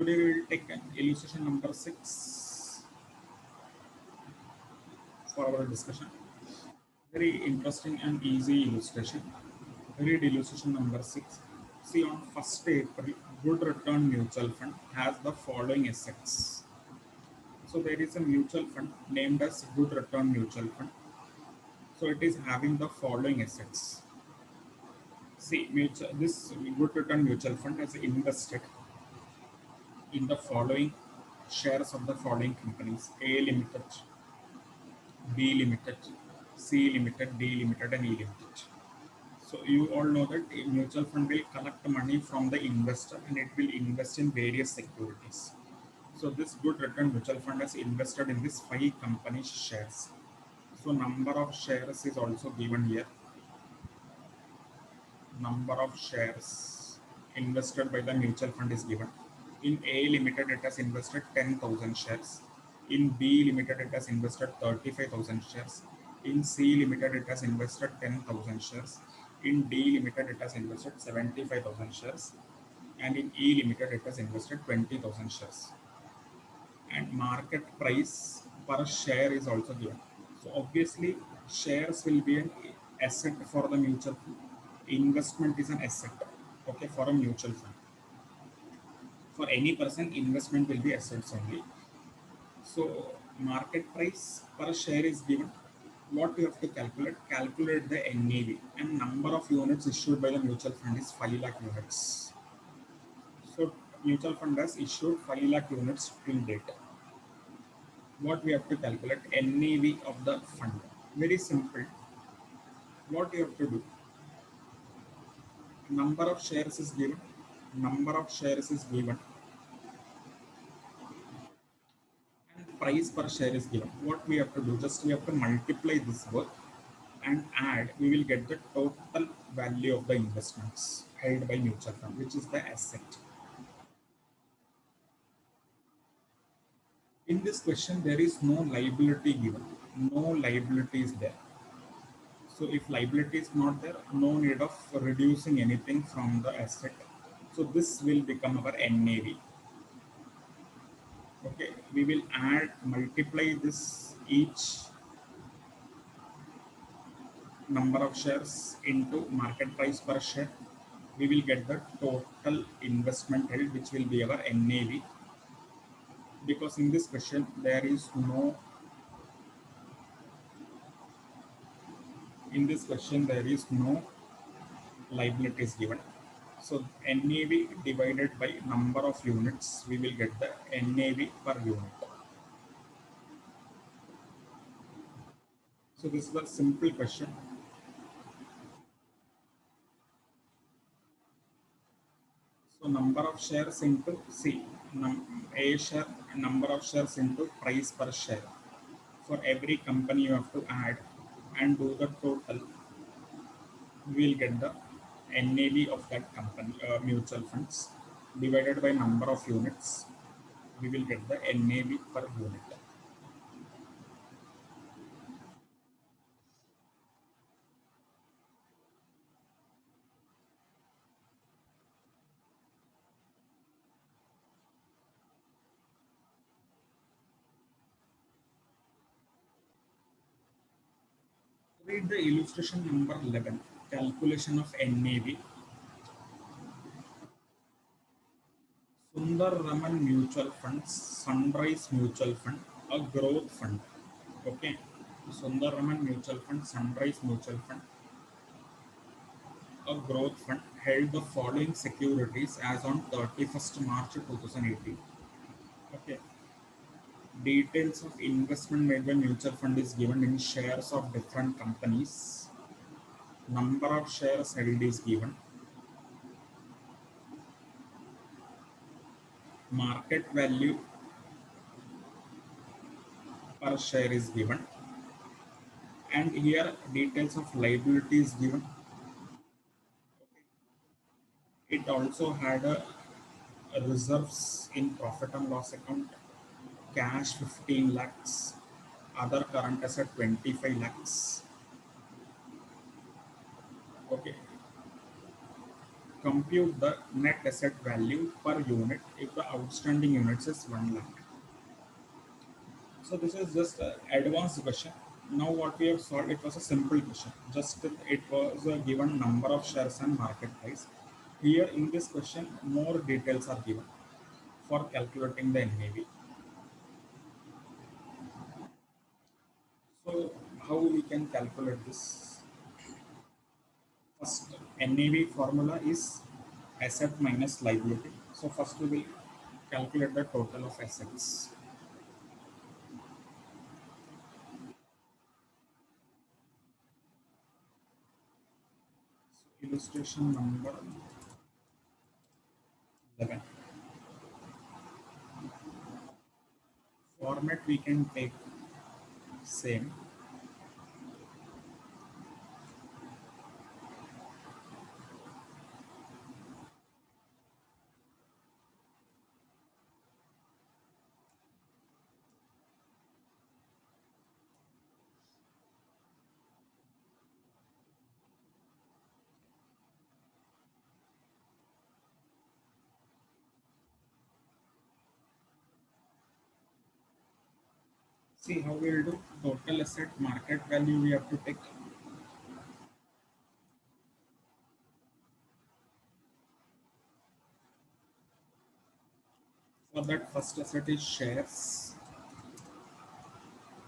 Today we will take an illustration number 6 for our discussion. Very interesting and easy illustration. Read illustration number 6. See, on 1st April, Good Return Mutual Fund has the following assets. So there is a mutual fund named as Good Return Mutual Fund. So it is having the following assets. See, this Good Return Mutual Fund has invested in the following shares of the following companies: A Limited, B Limited, C Limited, D Limited, and E Limited. So you all know that a mutual fund will collect money from the investor and it will invest in various securities. So this Good Return Mutual Fund has invested in these 5 companies' shares. So number of shares is also given here. Number of shares invested by the mutual fund is given. In A Limited, it has invested 10,000 shares. In B Limited, it has invested 35,000 shares. In C Limited, it has invested 10,000 shares. In D Limited, it has invested 75,000 shares. And in E Limited, it has invested 20,000 shares. And market price per share is also given. So obviously, shares will be an asset for the mutual fund. Investment is an asset, okay, for a mutual fund. For any person, investment will be assets only. So market price per share is given. What you have to calculate the NAV, and number of units issued by the mutual fund is 5 lakh units. So mutual fund has issued 5 lakh units till date. What we have to calculate? NAV of the fund. Very simple. What you have to do? Number of shares is given. Number of shares is given. And price per share is given. What we have to do? Just we have to multiply this both and add. We will get the total value of the investments held by mutual fund, which is the asset. In this question, there is no liability given. No liability is there. So if liability is not there, no need of reducing anything from the asset. So this will become our NAV. Okay, we will multiply this each number of shares into market price per share. We will get the total investment held, which will be our NAV. Because in this question, there is no liabilities given. So NAV divided by number of units, we will get the NAV per unit. So this is a simple question. So number of shares into A share, number of shares into price per share. For every company you have to add and do the total. We will get the NAV of that company, mutual funds, divided by number of units. We will get the NAV per unit. Read the illustration number 11, calculation of NAV. Sundar Raman Mutual Fund, Sunrise Mutual Fund, a growth fund. Okay, Sundar Raman Mutual Fund, Sunrise Mutual Fund, a growth fund held the following securities as on 31st March 2018. Okay. Details of investment made by mutual fund is given in shares of different companies. Number of shares held is given. Market value per share is given. And here details of liability is given. It also had a reserves in profit and loss account, cash 15 lakhs, other current asset 25 lakhs. Okay. compute the net asset value per unit if the outstanding units is 1 lakh. So this is just an advanced question. Now what we have solved, it was a simple question. Just it was a given number of shares and market price. Here in this question, more details are given for calculating the NAV. So how we can calculate this? First, NAV formula is asset minus liability. So first we will calculate the total of assets. So illustration number 11. Format we can take same. See how we will do total asset market value we have to take. For that first asset is shares.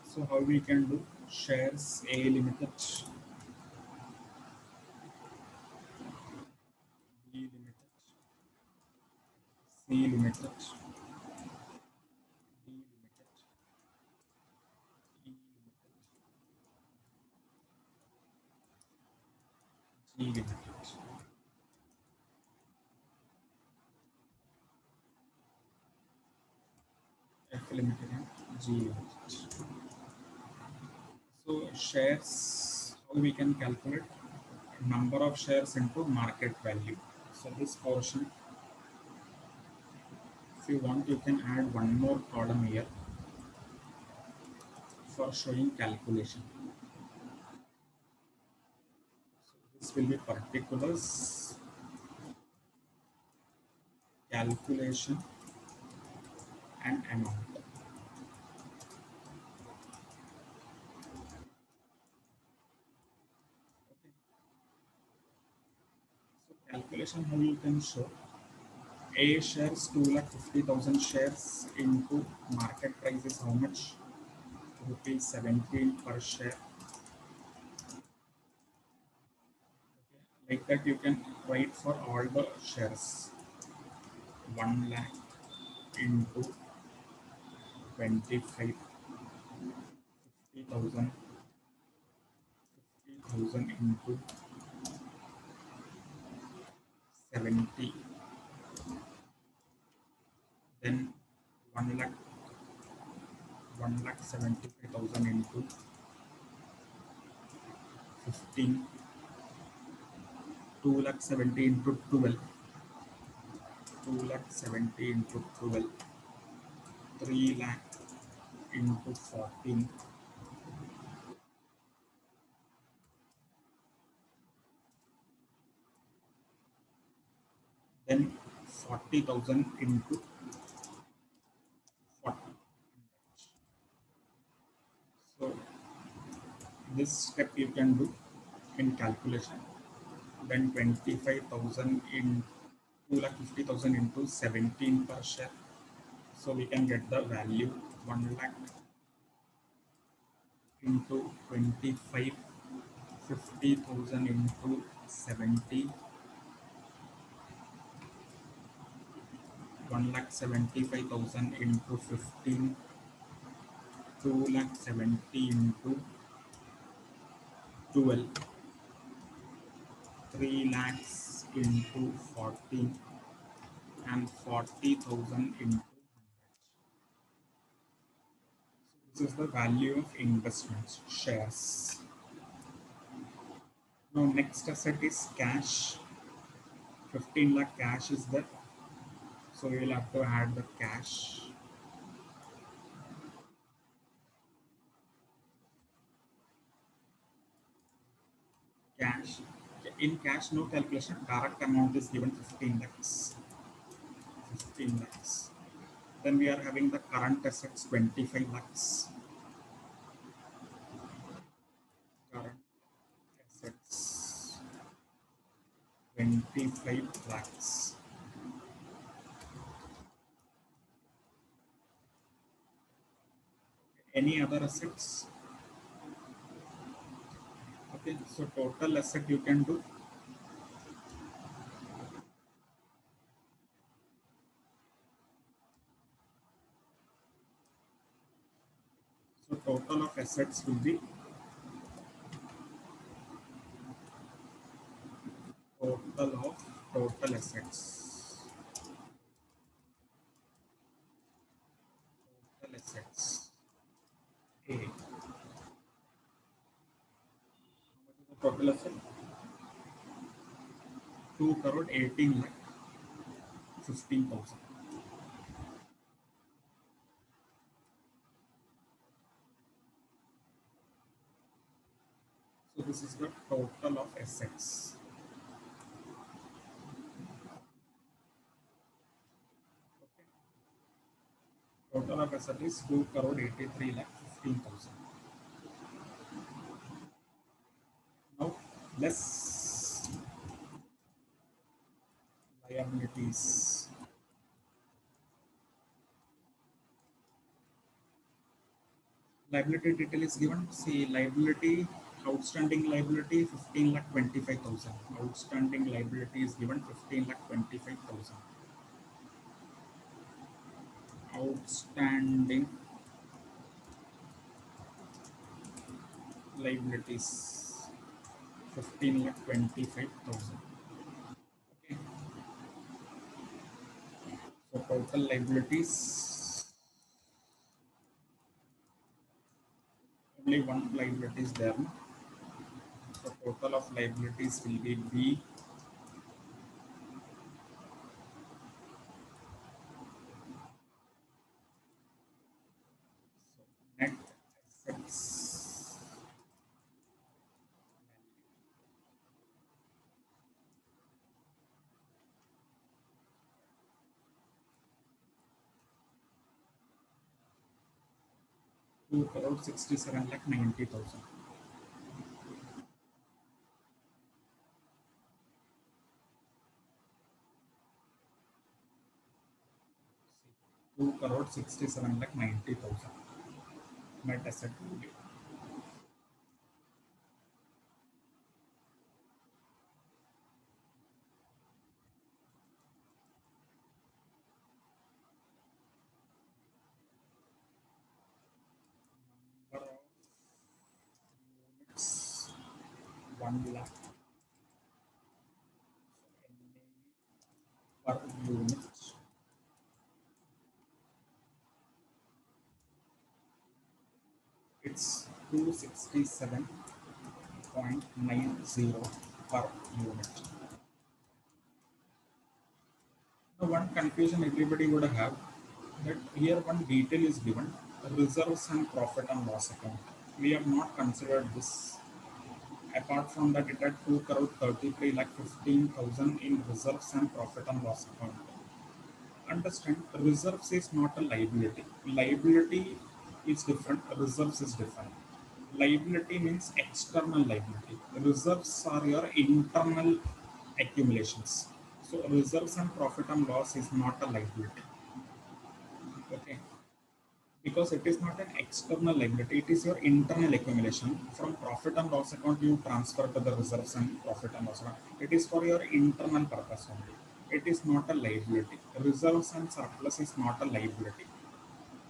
So how we can do shares A limited, B limited, C limited, D limited, E limited, G limited, F limited and G limited. So shares, how we can calculate number of shares into market value. So this portion, if you want, you can add one more column here for showing calculation. So this will be particulars, calculation, and amount. Okay. So calculation, how you can show A shares 2,50,000 shares into market price is how much? Rupees 17 per share. Okay. Like that you can write for all the shares. 1 lakh into 25, 50,000, 50,000 into 70, then 1 lakh, 1,75,000 into 15, 2 lakh 70 into 12, 2 lakh 70 into 12, 3 lakh into 14, then 40,000 into 40. So this step you can do in calculation. Then 25,000 in 2,50,000 into 17 per share. So we can get the value 1 lakh into 25, 50,000 into 70, 1,75,000 into 15, 2,70,000 into 12, 3 lakhs into 14, and 40,000 into 100. So this is the value of investments, shares. Now next asset is cash. 15 lakh cash is there. So we will have to add the cash. Cash. In cash no calculation, direct amount is given 15 lakhs. 15 lakhs. Then we are having the current assets 25 lakhs. Current assets 25 lakhs. Any other assets? Okay, so total asset you can do. So total of assets will be total assets. Total assets. A. How much is the total asset? 2 crore 18 lakh 15,000. So this is the total of assets. Okay. Total of asset is 2 crore 83 lakh 15,000. Now less liabilities. Liability detail is given. See, liability, outstanding liability 15 lakh 25,000. Outstanding liability is given 15 lakh 25,000. Outstanding liabilities 15 lakh 25,000. Okay. So total liabilities, only one liability is there. So total of liabilities will be B. So net assets 2 crore 67 lakh 90,000. 2 crore 67 lakh 90,000 net asset value. Number of units 1 lakh. NAV per unit. It's 267.90 per unit. Now, one confusion everybody would have, that here one detail is given, reserves and profit and loss account. We have not considered this. Apart from that, it had 2 crore 33 lakh 15,000 in reserves and profit and loss account. Understand, reserves is not a liability. Liability is different, reserves is different. Liability means external liability. Reserves are your internal accumulations. So reserves and profit and loss is not a liability. Okay. Because it is not an external liability, it is your internal accumulation. From profit and loss account, you transfer to the reserves and profit and loss account. It is for your internal purpose only. It is not a liability. Reserves and surplus is not a liability.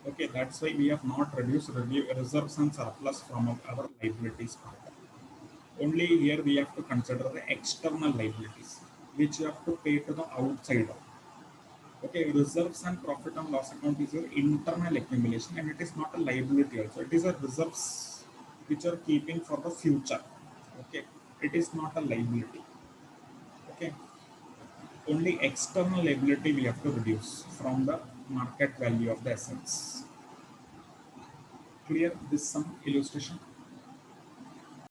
Okay, that's why we have not reduced reserves and surplus from our liabilities part. Only here we have to consider the external liabilities, which you have to pay to the outsider. Okay, reserves and profit and loss account is your internal accumulation and it is not a liability also. It is a reserves which are keeping for the future. Okay, it is not a liability. Okay, only external liability we have to reduce from the market value of the assets. Clear this some illustration?